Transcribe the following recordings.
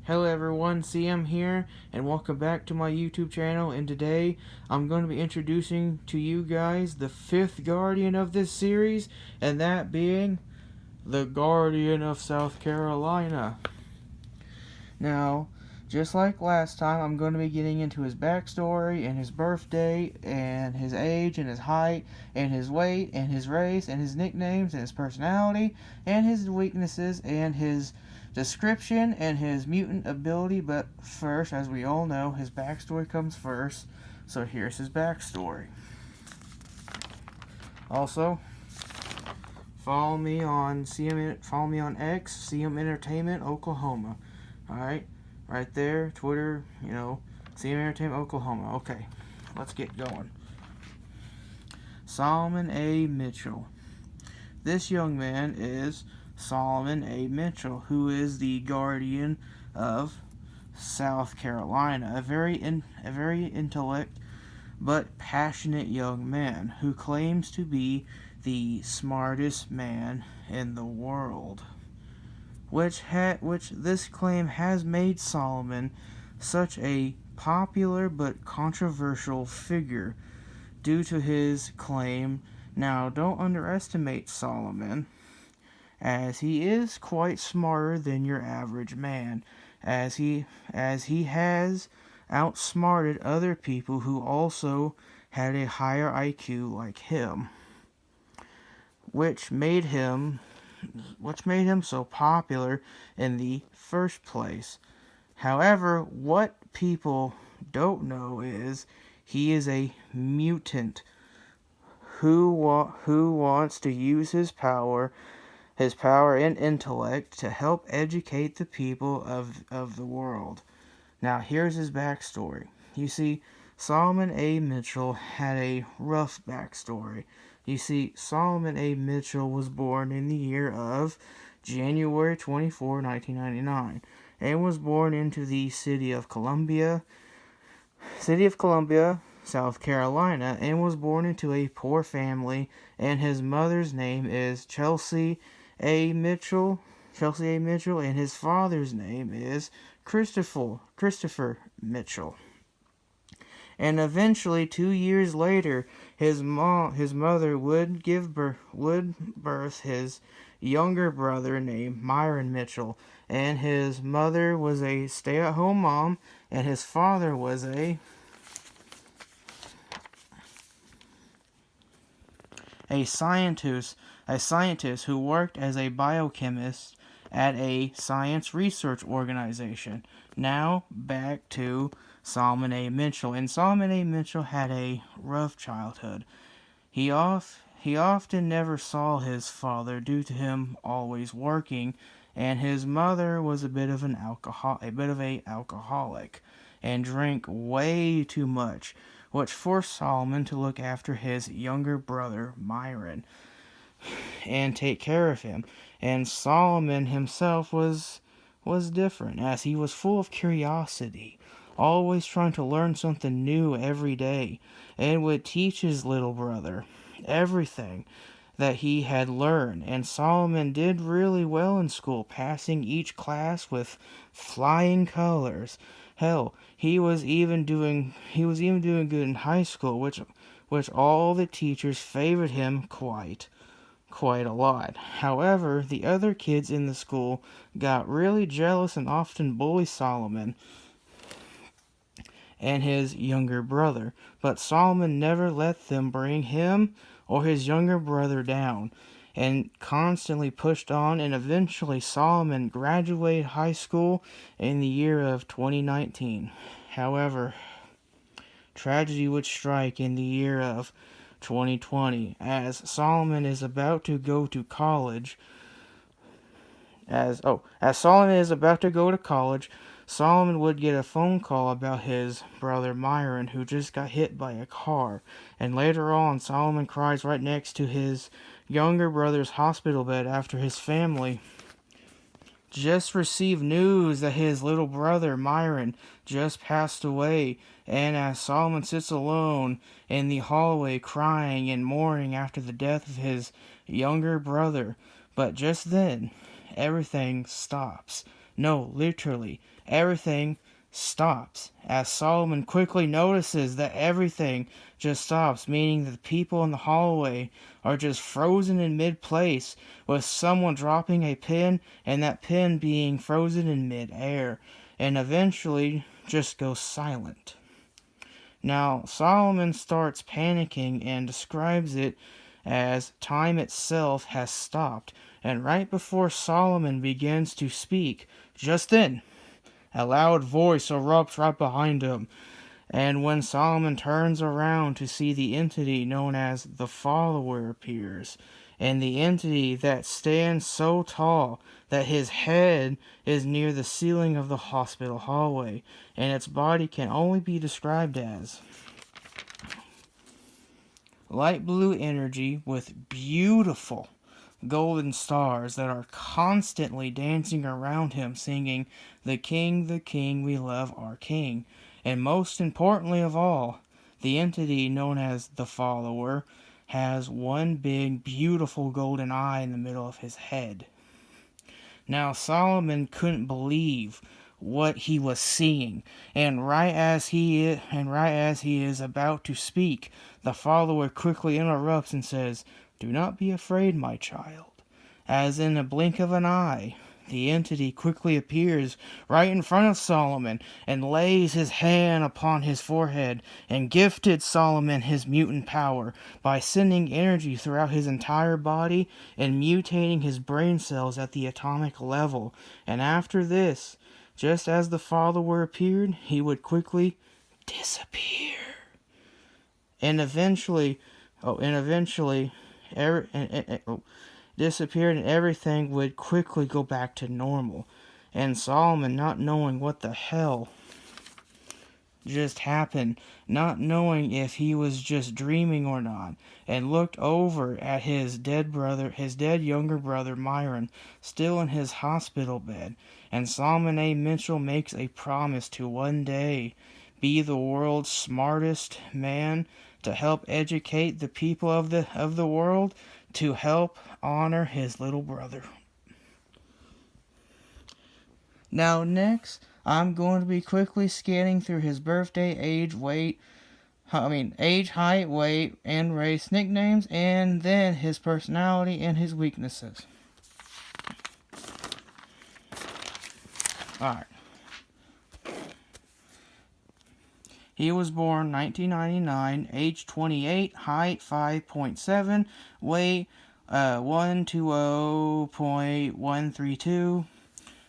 Hello everyone, CM here, and welcome back to my YouTube channel. And today I'm going to be introducing to you guys the fifth Guardian of this series, and that being the Guardian of South Carolina. Now, just like last time, I'm going to be getting into his backstory and his birthday and his age and his height and his weight and his race and his nicknames and his personality and his weaknesses and his description and his mutant ability. But first, as we all know, his backstory comes first. So here's his backstory. Also, follow me on X, CM Entertainment Oklahoma. Alright, right there, Twitter, CM Entertainment Oklahoma. Okay, let's get going. Solomon A. Mitchell. This young man is Solomon A. Mitchell, who is the Guardian of South Carolina, a very intellect but passionate young man who claims to be the smartest man in the world. Which this claim has made Solomon such a popular but controversial figure due to his claim. Now, don't underestimate Solomon, as he is quite smarter than your average man, as he has outsmarted other people who also had a higher IQ like him, which made him so popular in the first place. However, what people don't know is he is a mutant who wants to use his power and intellect to help educate the people of the world. Now, here's his backstory. You see, Solomon A. Mitchell had a rough backstory. You see, Solomon A. Mitchell was born in the year of January 24, 1999, and was born into the city of Columbia, South Carolina, and was born into a poor family, and his mother's name is Chelsea A. Mitchell, and his father's name is Christopher Mitchell. And eventually, 2 years later, his mother would birth his younger brother named Myron Mitchell. And his mother was a stay-at-home mom, and his father was a scientist who worked as a biochemist at a science research organization. Now, back to Solomon A. Mitchell. And Solomon A. Mitchell had a rough childhood. He often never saw his father due to him always working, and his mother was a bit of an alcoholic and drank way too much, which forced Solomon to look after his younger brother Myron and take care of him. And Solomon himself was different, as he was full of curiosity, always trying to learn something new every day, and would teach his little brother everything that he had learned. And Solomon did really well in school, passing each class with flying colors. Hell, he was even doing good in high school, which all the teachers favored him quite a lot. However, the other kids in the school got really jealous and often bullied Solomon and his younger brother, but Solomon never let them bring him or his younger brother down, and constantly pushed on. And eventually Solomon graduated high school in the year of 2019. However, tragedy would strike in the year of 2020, as Solomon is about to go to college. As Solomon is about to go to college, Solomon would get a phone call about his brother Myron, who just got hit by a car. And later on, Solomon cries right next to his younger brother's hospital bed after his family just received news that his little brother Myron just passed away. And as Solomon sits alone in the hallway crying and mourning after the death of his younger brother, but just then everything stops. No, literally, everything stops, as Solomon quickly notices that everything just stops, meaning that the people in the hallway are just frozen in mid-place, with someone dropping a pin and that pin being frozen in mid-air, and eventually just goes silent. Now, Solomon starts panicking and describes it as time itself has stopped, and right before Solomon begins to speak, just then, a loud voice erupts right behind him, and when Solomon turns around to see the entity known as the Follower appears, and the entity that stands so tall that his head is near the ceiling of the hospital hallway, and its body can only be described as light blue energy with beautiful golden stars that are constantly dancing around him, singing, the King, we love our King." And most importantly of all, the entity known as the Follower has one big, beautiful golden eye in the middle of his head. Now Solomon couldn't believe what he was seeing, and right as he is about to speak, the Follower quickly interrupts and says, "Do not be afraid, my child." As in a blink of an eye, the entity quickly appears right in front of Solomon and lays his hand upon his forehead and gifted Solomon his mutant power by sending energy throughout his entire body and mutating his brain cells at the atomic level. And after this, just as the Follower appeared, he would quickly disappear. And eventually, disappeared, and everything would quickly go back to normal. And Solomon, not knowing what the hell just happened, not knowing if he was just dreaming or not, and looked over at his dead younger brother Myron, still in his hospital bed. And Solomon A. Mitchell makes a promise to one day be the world's smartest man, to help educate the people of the world, to help honor his little brother. Now next, I'm going to be quickly scanning through his birthday, age, height, weight, and race nicknames, and then his personality and his weaknesses. Alright. He was born 1999, age 28, height 5.7, weight 120.132,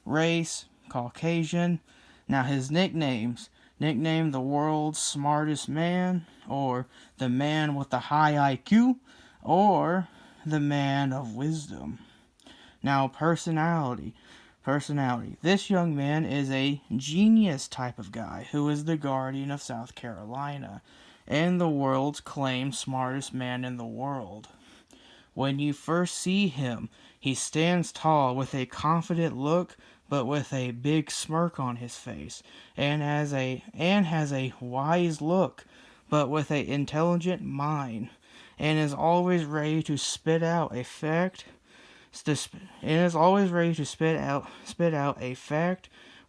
race Caucasian. Now his nicknames: nicknamed the world's smartest man, or the man with the high IQ, or the man of wisdom. Now personality. This young man is a genius type of guy who is the guardian of South Carolina and the world's claimed smartest man in the world. When you first see him, he stands tall with a confident look, but with a big smirk on his face, and has a wise look, but with an intelligent mind, and is always ready to spit out a fact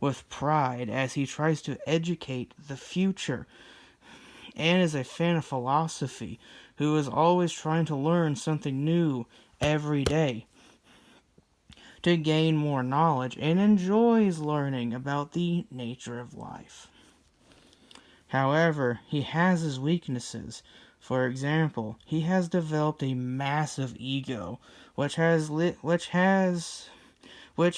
with pride as he tries to educate the future, and is a fan of philosophy who is always trying to learn something new every day to gain more knowledge, and enjoys learning about the nature of life. However, he has his weaknesses. For example, he has developed a massive ego, which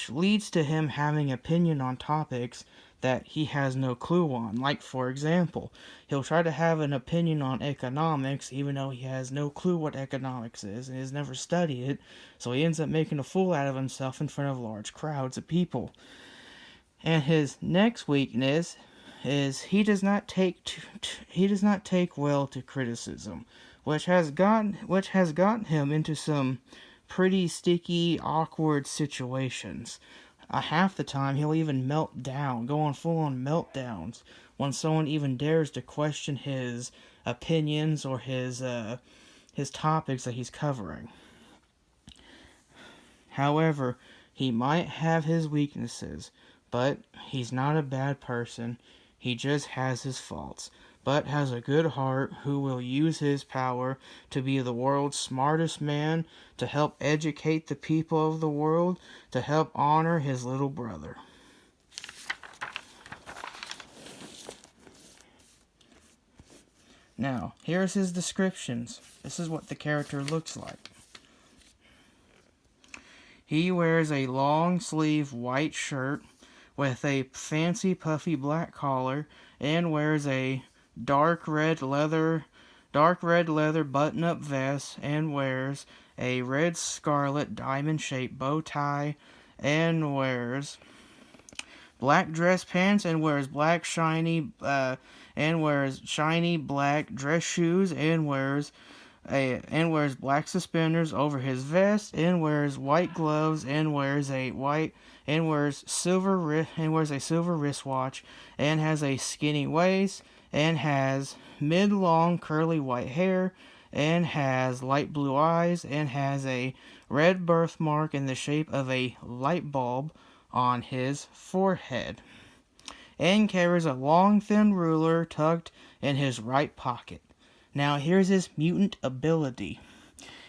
leads to him having opinion on topics that he has no clue on. Like, for example, he'll try to have an opinion on economics even though he has no clue what economics is and has never studied it, so he ends up making a fool out of himself in front of large crowds of people. And his next weakness is he does not take well to criticism, which has gotten him into some pretty sticky, awkward situations. Half the time he'll even melt down, go on full-on meltdowns when someone even dares to question his opinions or his topics that he's covering. However, he might have his weaknesses, but he's not a bad person. He just has his faults, but has a good heart who will use his power to be the world's smartest man, to help educate the people of the world, to help honor his little brother. Now, here's his descriptions. This is what the character looks like. He wears a long-sleeve white shirt with a fancy puffy black collar and wears a dark red leather button-up vest and wears a red scarlet diamond-shaped bow tie and wears black dress pants and wears shiny black dress shoes and wears black suspenders over his vest and wears white gloves and wears a silver wristwatch and has a skinny waist and has mid-long curly white hair and has light blue eyes and has a red birthmark in the shape of a light bulb on his forehead, and carries a long thin ruler tucked in his right pocket. Now here's his mutant ability.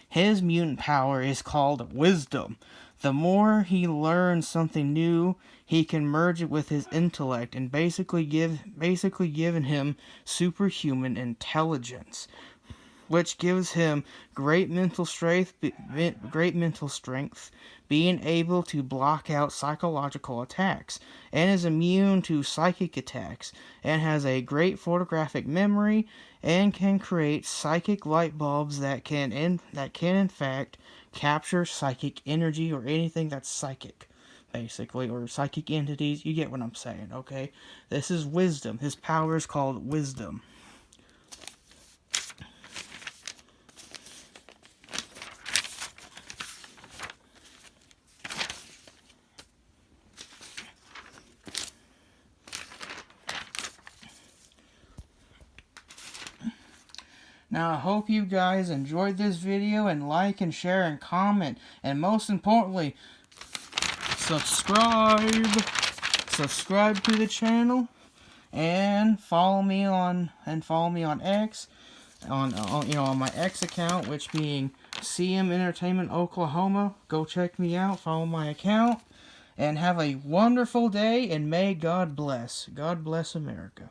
His mutant power is called Wisdom. The more he learns something new, he can merge it with his intellect and basically giving him superhuman intelligence, which gives him great mental strength, being able to block out psychological attacks, and is immune to psychic attacks, and has a great photographic memory, and can create psychic light bulbs that can in fact capture psychic energy or anything that's psychic, basically, or psychic entities. You get what I'm saying, okay? This is Wisdom. His power is called Wisdom. Now, I hope you guys enjoyed this video, and like and share and comment, and most importantly, subscribe to the channel, and follow me on X, on my X account, which being CM Entertainment Oklahoma. Go check me out, follow my account, and have a wonderful day, and may God bless America.